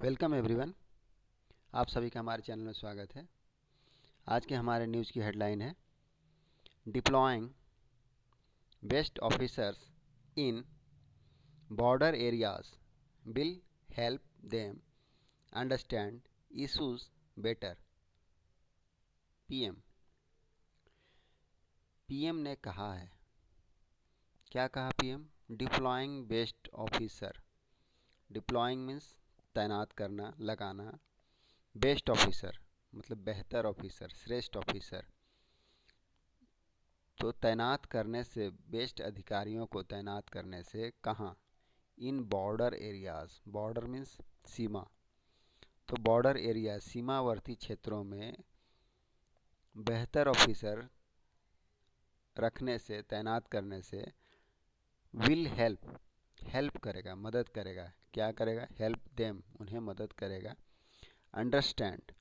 Welcome everyone. आप सभी का हमारे चैनल में स्वागत है। आज के हमारे न्यूज़ की हेडलाइन है deploying best officers in border areas will help them understand issues better. PM ने कहा है, क्या कहा PM? Deploying best officer. Deploying means तैनात करना, लगाना। बेस्ट ऑफिसर मतलब बेहतर ऑफिसर, श्रेष्ठ ऑफिसर। तो तैनात करने से, बेस्ट अधिकारियों को तैनात करने से कहाँ? इन बॉर्डर एरियाज। बॉर्डर मीन्स सीमा। तो बॉर्डर एरिया, सीमावर्ती क्षेत्रों में बेहतर ऑफिसर रखने से, तैनात करने से विल हेल्प, हेल्प करेगा, मदद करेगा। क्या करेगा? हेल्प देम, उन्हें मदद करेगा। अंडरस्टैंड,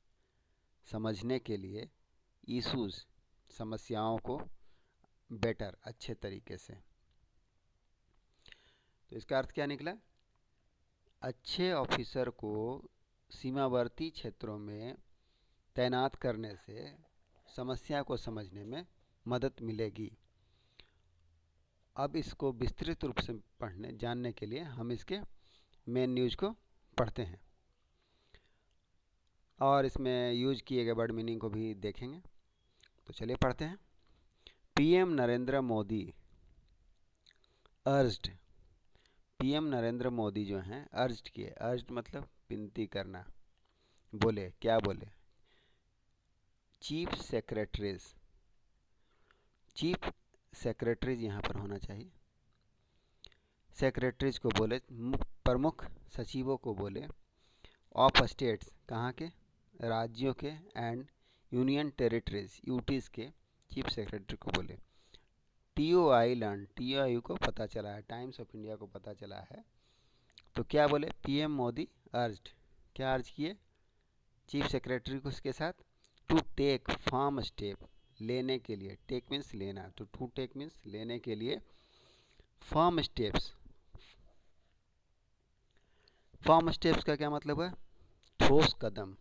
समझने के लिए। इशूज, समस्याओं को। बेटर, अच्छे तरीके से। तो इसका अर्थ क्या निकला? अच्छे ऑफिसर को सीमावर्ती क्षेत्रों में तैनात करने से समस्या को समझने में मदद मिलेगी। अब इसको विस्तृत रूप से जानने के लिए हम इसके मेन न्यूज़ को पढ़ते हैं और इसमें यूज किए गए वर्ड मीनिंग को भी देखेंगे। तो चलिए पढ़ते हैं। PM Narendra Modi urged. PM Narendra Modi जो हैं अर्ज्ड किए। अर्ज्ड मतलब विनती करना। बोले, क्या बोले? चीफ सेक्रेटरीज, चीफ सेक्रेटरीज यहाँ पर होना चाहिए। सेक्रेटरीज को बोले, प्रमुख सचिवों को बोले। ऑफ स्टेट्स, कहाँ के? राज्यों के। एंड यूनियन टेरिटरीज, यूटीज के चीफ सेक्रेटरी को बोले। टीओआई लर्न, टीओआई को पता चला है, टाइम्स ऑफ इंडिया को पता चला है। तो क्या बोले? पीएम मोदी अर्ज्ड, क्या अर्ज किए चीफ सेक्रेटरी को उसके साथ? टू टेक फर्म स्टेप, लेने के लिए। टेक मीन्स लेना, तो टू टेक मीन्स लेने के लिए। फर्म स्टेप्स, फर्म स्टेप्स का क्या मतलब है? ठोस कदम।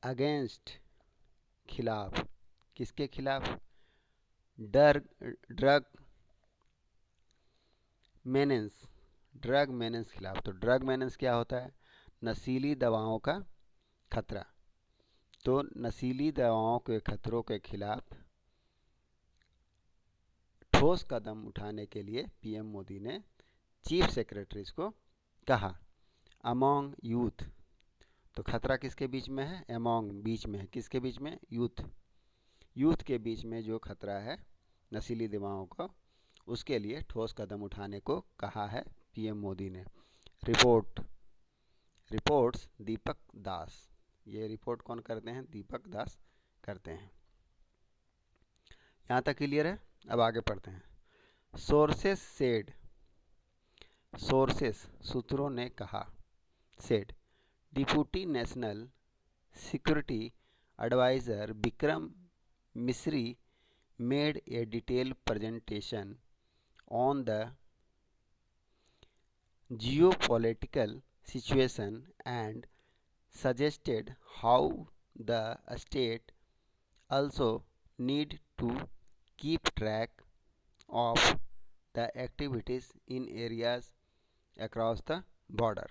अगेंस्ट, खिलाफ। किसके खिलाफ? ड्रग मेनेंस, ड्रग मेनेंस खिलाफ। तो ड्रग मेनेंस क्या होता है? नशीली दवाओं का खतरा। तो नशीली दवाओं के खतरों के खिलाफ ठोस कदम उठाने के लिए पीएम मोदी ने चीफ सेक्रेटरीज को कहा। अमोंग यूथ, तो खतरा किसके बीच में है? अमोंग, बीच में है। किसके बीच में? यूथ। यूथ के बीच में जो खतरा है नशीली दवाओं का, उसके लिए ठोस कदम उठाने को कहा है पीएम मोदी ने। रिपोर्ट, रिपोर्ट्स दीपक दास। ये रिपोर्ट कौन करते हैं? दीपक दास करते हैं। यहाँ तक क्लियर है? अब आगे पढ़ते हैं। सोर्सेस सेड, सोर्सेस सूत्रों ने कहा। Said, deputy national security adviser Vikram Misri made a detailed presentation on the geopolitical situation and suggested how the state also need to keep track of the activities in areas across the border।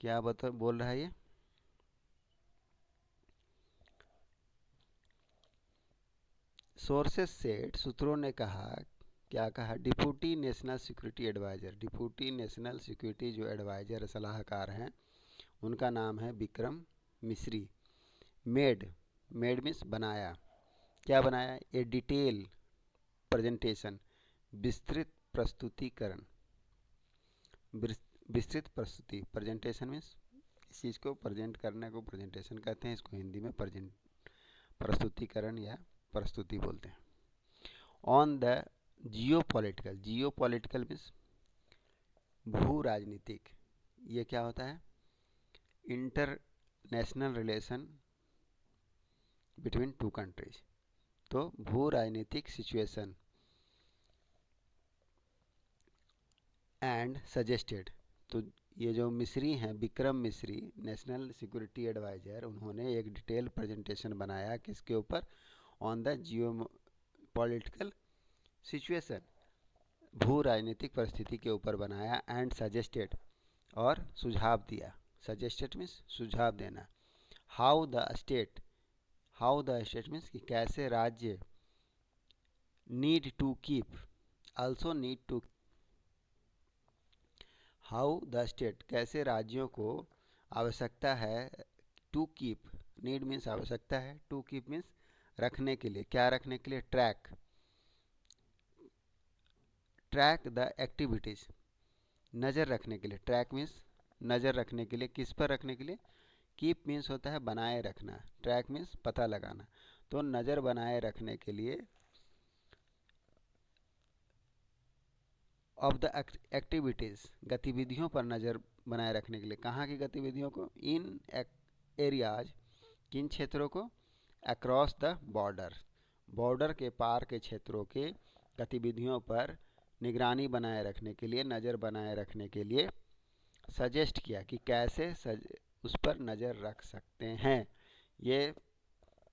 क्या बोल रहा है ये? Sources said, सूत्रों ने कहा। क्या कहा? Deputy national security adviser, deputy national security जो एडवाइज़र सलाहकार हैं उनका नाम है Vikram Misri. Made, made means बनाया। क्या बनाया? ए डिटेल प्रेजेंटेशन, विस्तृत प्रस्तुतिकरण। विस्तृत प्रस्तुति, प्रेजेंटेशन मीन्स इस चीज़ को प्रेजेंट करने को प्रेजेंटेशन कहते हैं। इसको हिंदी में प्रस्तुतिकरण या प्रस्तुति बोलते हैं। On the geopolitical, geopolitical means भू राजनीतिक। ये क्या होता है? International relation between two countries. तो भू राजनीतिक सिचुएशन। एंड सजेस्टेड, तो ये जो मिस्री हैं, Vikram Misri, national security adviser, उन्होंने एक डिटेल प्रेजेंटेशन बनाया किसके ऊपर, on the Jio political situation, भू राजनीतिक परिस्थिति के ऊपर बनाया, एंड सजेस्टेड, और सुझाव दिया, सजेस्टेड मीन्स सुझाव देना, हाउ द स्टेट मीन्स कि कैसे राज्य, need to keep, also need to, how the state कैसे राज्यों को आवश्यकता है, टू कीप, नीड मीन्स आवश्यकता है, टू कीप मीन्स रखने के लिए, क्या रखने के लिए, ट्रैक द एक्टिविटीज, नज़र रखने के लिए, ट्रैक मीन्स नज़र रखने के लिए, किस पर रखने के लिए, कीप मीन्स होता है बनाए रखना, ट्रैक मीन्स पता लगाना, तो नज़र बनाए रखने के लिए, ऑफ द एक्टिविटीज़, गतिविधियों पर नज़र बनाए रखने के लिए, कहाँ की गतिविधियों को, इन एरियाज, किन क्षेत्रों को, अक्रॉस द बॉर्डर के पार के क्षेत्रों के गतिविधियों पर निगरानी बनाए रखने के लिए, नज़र बनाए रखने के लिए सजेस्ट किया कि कैसे उस पर नज़र रख सकते हैं। ये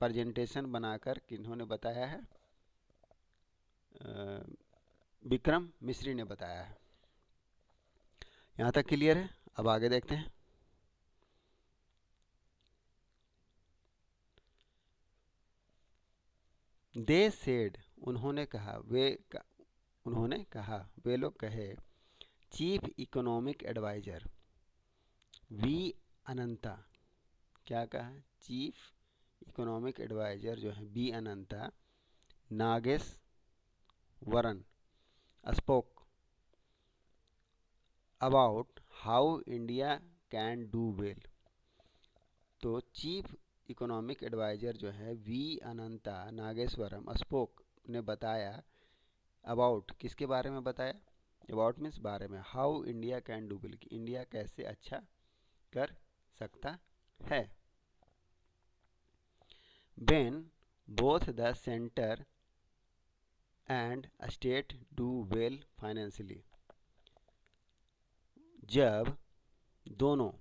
प्रेजेंटेशन बनाकर किन्होंने बताया है, विक्रम मिस्री ने बताया है। यहाँ तक क्लियर है? अब आगे देखते हैं। दे सेड, उन्होंने कहा, वे लोग कहे, chief economic adviser V Anantha, क्या कहा, चीफ इकोनॉमिक एडवाइज़र जो है B Anantha Nageswaran spoke about how India can do well. तो चीफ इकोनॉमिक एडवाइज़र जो है वी अनंता नागेश्वरम स्पोक ने बताया, अबाउट किसके बारे में बताया, अबाउट मीन्स बारे में, how India can do well, कि इंडिया कैसे अच्छा कर सकता है, when both the center and state do well financially, जब दोनों,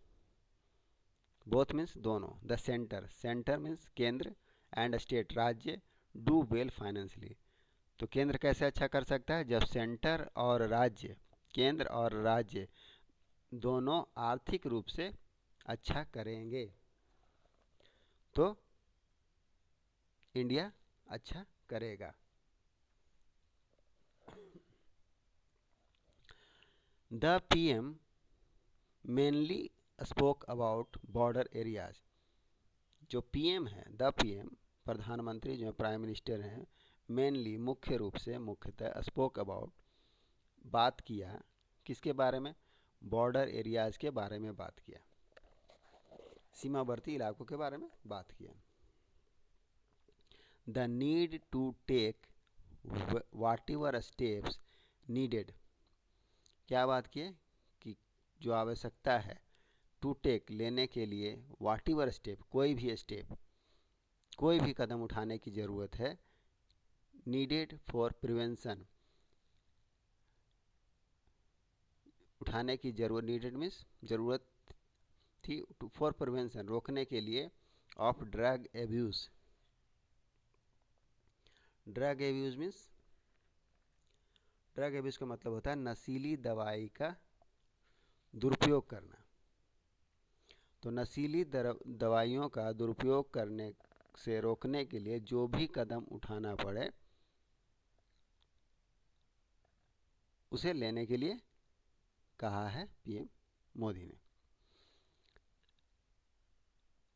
बोथ मीन्स दोनों, द सेंटर मीन्स केंद्र, एंड स्टेट राज्य, डू वेल फाइनेंशियली, तो केंद्र कैसे अच्छा कर सकता है, जब सेंटर और राज्य, केंद्र और राज्य दोनों आर्थिक रूप से अच्छा करेंगे तो इंडिया अच्छा करेगा। The PM mainly spoke about border areas, जो पीएम है, द पीएम प्रधानमंत्री जो प्राइम मिनिस्टर हैं, मेनली मुख्यतः स्पोक अबाउट बात किया, किसके बारे में, बॉर्डर एरियाज के बारे में बात किया, सीमावर्ती इलाकों के बारे में बात किया। The need to take whatever steps needed, क्या बात की है कि जो आवश्यकता है, टू टेक लेने के लिए, वाट एवर स्टेप कोई भी कदम उठाने की ज़रूरत है, नीडेड फॉर प्रिवेंशन, उठाने की जरूरत, नीडेड मीन्स जरूरत थी, फॉर प्रिवेंशन रोकने के लिए, of drug abuse means, drug abuse का मतलब होता है नशीली दवाई का दुरुपयोग करना, तो नशीली दवाइयों का दुरुपयोग करने से रोकने के लिए जो भी कदम उठाना पड़े उसे लेने के लिए कहा है पीएम मोदी ने।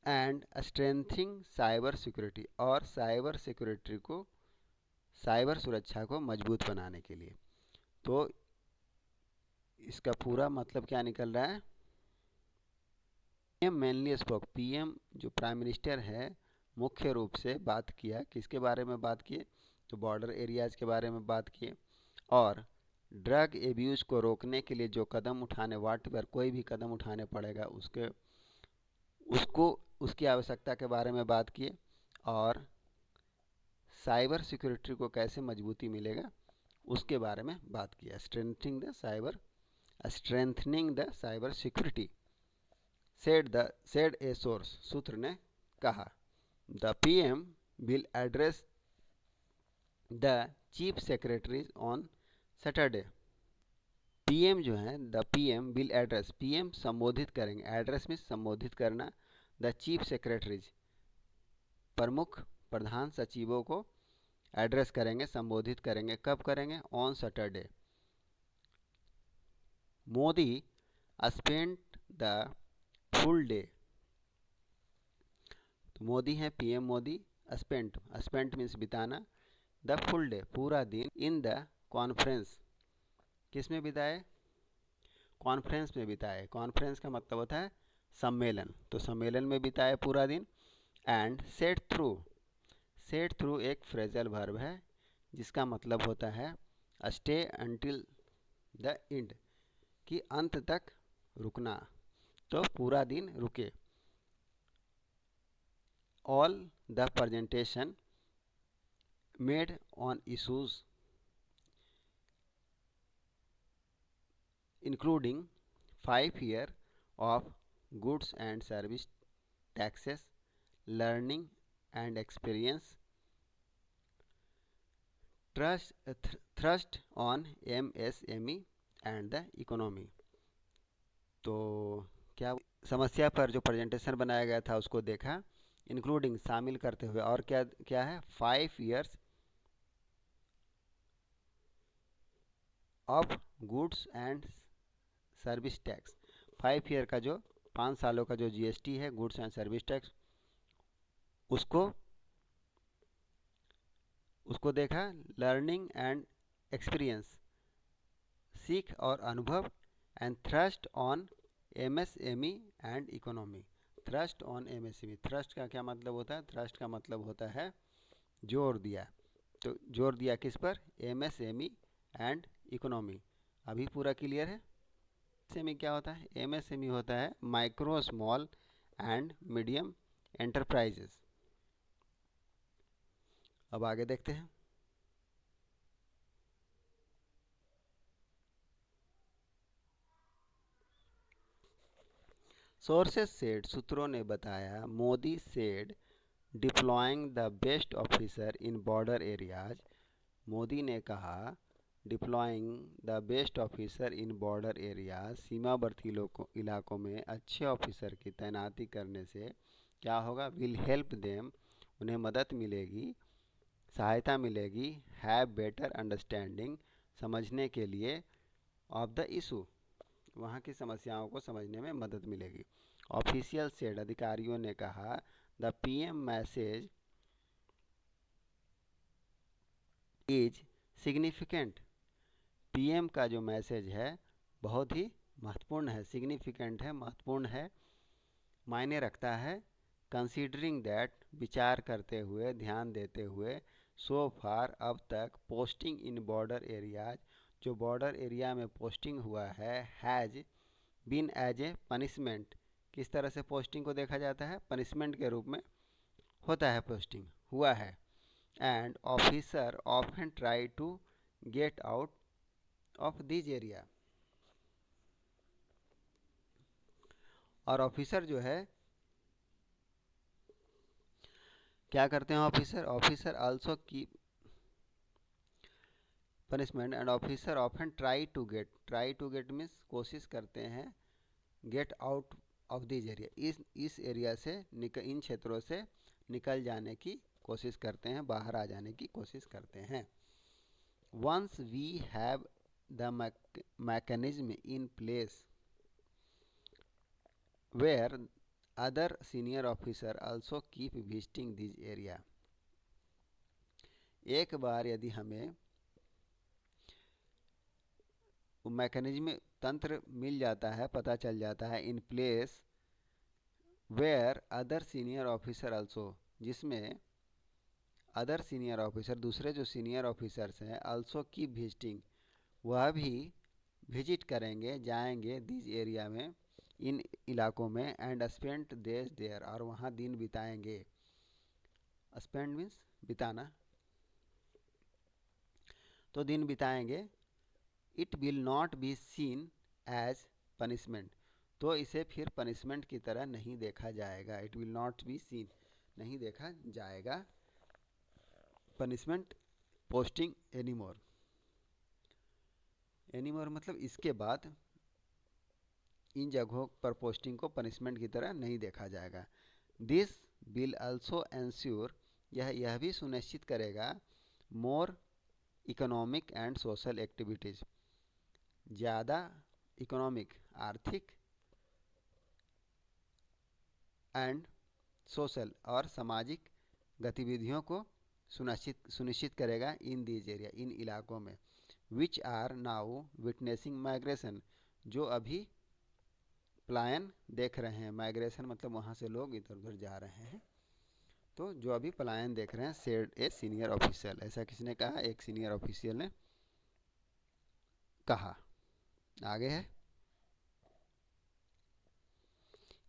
एंड स्ट्रेंथिंग साइबर सिक्योरिटी, और साइबर सिक्योरिटी को, साइबर सुरक्षा को मजबूत बनाने के लिए, तो इसका पूरा मतलब क्या निकल रहा है, पीएम मेनली स्पोक, पीएम जो प्राइम मिनिस्टर है मुख्य रूप से बात किया, किसके बारे में बात किए, तो बॉर्डर एरियाज के बारे में बात किए, और ड्रग एब्यूज़ को रोकने के लिए जो कदम उठाने, वाट पर कोई भी कदम उठाने पड़ेगा उसकी आवश्यकता के बारे में बात किए, और साइबर सिक्योरिटी को कैसे मजबूती मिलेगा उसके बारे में बात किया, strengthening the cyber strengthening the cyber security, said a source, सूत्र ने कहा। The PM will address the chief secretaries on Saturday. PM जो है, the PM will address, PM संबोधित करेंगे, एड्रेस में संबोधित करना, द चीफ सेक्रेटरीज प्रमुख प्रधान सचिवों को एड्रेस करेंगे, संबोधित करेंगे। कब करेंगे? On Saturday. Modi spent the full day, तो मोदी है पीएम मोदी, स्पेंट मीन्स बिताना, द फुल डे पूरा दिन, इन द कॉन्फ्रेंस, किस में बिताए? कॉन्फ्रेंस में बिताए। कॉन्फ्रेंस का मतलब होता है सम्मेलन, तो सम्मेलन में बिताए पूरा दिन। एंड सेट थ्रू एक फ्रेजल वर्ब है जिसका मतलब होता है स्टे अंटिल द एंड, कि अंत तक रुकना, तो पूरा दिन रुके। All the presentation made on issues including 5 year of goods and service taxes, learning and experience, thrust on MSME and the economy। तो क्या समस्या पर जो प्रेजेंटेशन बनाया गया था उसको देखा, इंक्लूडिंग शामिल करते हुए, और क्या क्या है? 5 years of goods and service tax, 5 year का जो 5 सालों का जो जीएसटी है, गुड्स एंड सर्विस टैक्स, उसको देखा। लर्निंग एंड एक्सपीरियंस, सीख और अनुभव। And thrust on MSME and economy, thrust on MSME, thrust का क्या मतलब होता है? थ्रस्ट का मतलब होता है जोर दिया, तो जोर दिया किस पर? MSME and economy. अभी पूरा क्लियर है? एमएसएमई क्या होता है? एमएसएमई होता है micro small and medium enterprises. अब आगे देखते हैं। सोर्सेस सेड, सूत्रों ने बताया, Modi said deploying the best officer in border areas, Modi ने कहा deploying the best officer in border areas, सीमावर्ती इलाकों में अच्छे ऑफिसर की तैनाती करने से क्या होगा? विल हेल्प देम, उन्हें मदद मिलेगी, सहायता मिलेगी, हैव बेटर अंडरस्टैंडिंग, समझने के लिए, ऑफ द इशू, वहाँ की समस्याओं को समझने में मदद मिलेगी। ऑफिशियल सेड, अधिकारियों ने कहा, the PM message is significant, PM का जो मैसेज है बहुत ही महत्वपूर्ण है, सिग्निफिकेंट है, महत्वपूर्ण है, मायने रखता है। कंसीडरिंग दैट, विचार करते हुए, ध्यान देते हुए, सो फार, अब तक, पोस्टिंग इन बॉर्डर एरियाज, जो बॉर्डर एरिया में पोस्टिंग हुआ है, has been as a punishment, किस तरह से पोस्टिंग को देखा जाता है? पनिशमेंट के रूप में होता है, पोस्टिंग हुआ है। And officer often try to get out of this area, और ऑफिसर जो है क्या करते हैं? Officer also keep punishment, and officer often try to get means कोशिश करते हैं, get out of this area, इस एरिया से इन क्षेत्रों से निकल जाने की कोशिश करते हैं, बाहर आ जाने की कोशिश करते हैं। Once we have the mechanism in place where other senior officer also keep visiting this area, एक बार यदि हमें मैकेनिज्म तंत्र मिल जाता है, पता चल जाता है, in place where other senior officer also, जिसमें अदर सीनियर ऑफिसर, दूसरे जो सीनियर ऑफिसर्स हैं, आल्सो कीप विजिटिंग, वह भी विजिट करेंगे, जाएंगे, दिस एरिया में, इन इलाकों में, एंड स्पेंड डेज देयर, और वहाँ दिन बिताएंगे। स्पेंड मीन्स बिताना, तो दिन बिताएंगे। It will not be seen as punishment, तो इसे फिर पनिशमेंट की तरह नहीं देखा जाएगा। It will not be seen, नहीं देखा जाएगा पनिशमेंट पोस्टिंग एनीमोर। एनीमोर मतलब इसके बाद इन जगहों पर पोस्टिंग को पनिशमेंट की तरह नहीं देखा जाएगा। दिस विल आल्सो एंश्योर, यह भी सुनिश्चित करेगा मोर इकोनॉमिक एंड सोशल एक्टिविटीज़, ज़्यादा इकोनॉमिक आर्थिक एंड सोशल और सामाजिक गतिविधियों को सुनिश्चित करेगा इन दीज एरिया, इन इलाकों में, which are now witnessing migration, जो अभी पलायन देख रहे हैं। माइग्रेशन मतलब वहाँ से लोग इधर उधर जा रहे हैं, तो जो अभी पलायन देख रहे हैं, सेड ए सीनियर ऑफिशियल, ऐसा किसने कहा, एक सीनियर ऑफिशियल ने कहा। आगे है,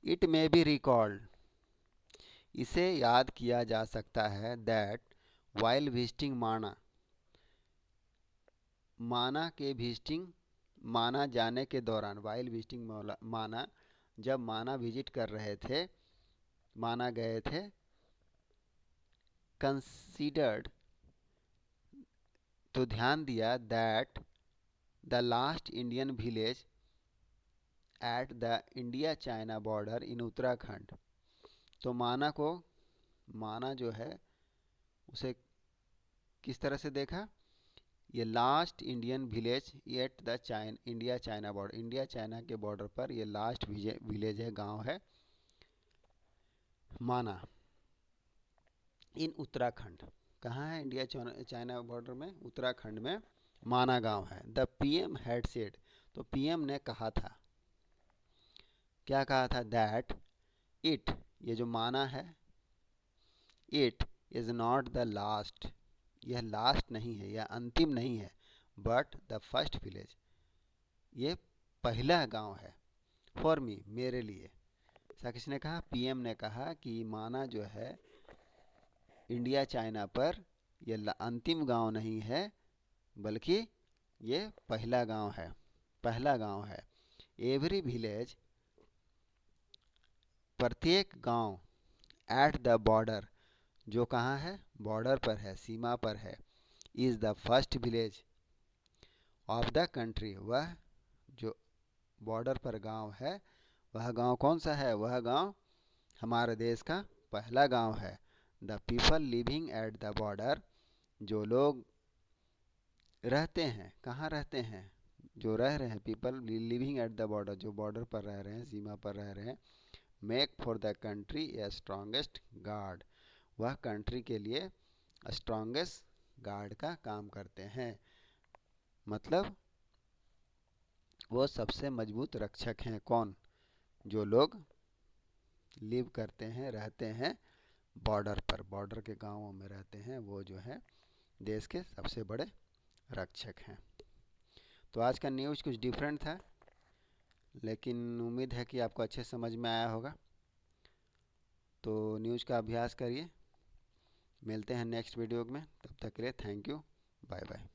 इट मे बी रिकॉल्ड, इसे याद किया जा सकता है, दैट वाइल विजिटिंग माना, माना के विजिटिंग, माना जाने के दौरान, वाइल विजिटिंग माना, जब माना विजिट कर रहे थे, माना गए थे, कंसीडर्ड, तो ध्यान दिया, that the last Indian village at the India China border in Uttarakhand, तो माना जो है उसे किस तरह से देखा, ये last Indian village at the India China border, India China के बॉर्डर पर ये लास्ट विलेज है, गांव है, माना इन उत्तराखंड, कहाँ है, इंडिया चाइना बॉर्डर में, उत्तराखंड में माना गांव है। द पीएम हैड सेड, तो पीएम ने कहा था, क्या कहा था, दैट इट, ये जो माना है, it is not the last, यह लास्ट नहीं है, यह अंतिम नहीं है, बट द फर्स्ट विलेज, ये पहला गांव है, फॉर मी, मेरे लिए। ऐसा किसने कहा, पीएम ने कहा कि माना जो है इंडिया चाइना पर यह अंतिम गांव नहीं है, बल्कि ये पहला गांव है, पहला गांव है। एवरी विलेज, प्रत्येक गांव, एट द बॉर्डर, जो कहाँ है, बॉर्डर पर है, सीमा पर है, is the first village of the country, वह जो बॉर्डर पर गांव है, वह गांव कौन सा है, वह गांव हमारे देश का पहला गांव है। The people living at the border, जो लोग रहते हैं, कहाँ रहते हैं, जो रह रहे हैं, people living at the border, जो बॉर्डर पर रह रहे हैं, सीमा पर रह रहे हैं, make for the country A strongest guard, वह कंट्री के लिए स्ट्रॉन्गेस्ट गार्ड का काम करते हैं, मतलब वो सबसे मजबूत रक्षक हैं, कौन, जो लोग लिव करते हैं, रहते हैं बॉर्डर पर, बॉर्डर के गांवों में रहते हैं, वो जो है देश के सबसे बड़े रक्षक हैं। तो आज का न्यूज़ कुछ डिफरेंट था, लेकिन उम्मीद है कि आपको अच्छे समझ में आया होगा। तो न्यूज़ का अभ्यास करिए, मिलते हैं नेक्स्ट वीडियो में, तब तक के लिए थैंक यू, बाय बाय।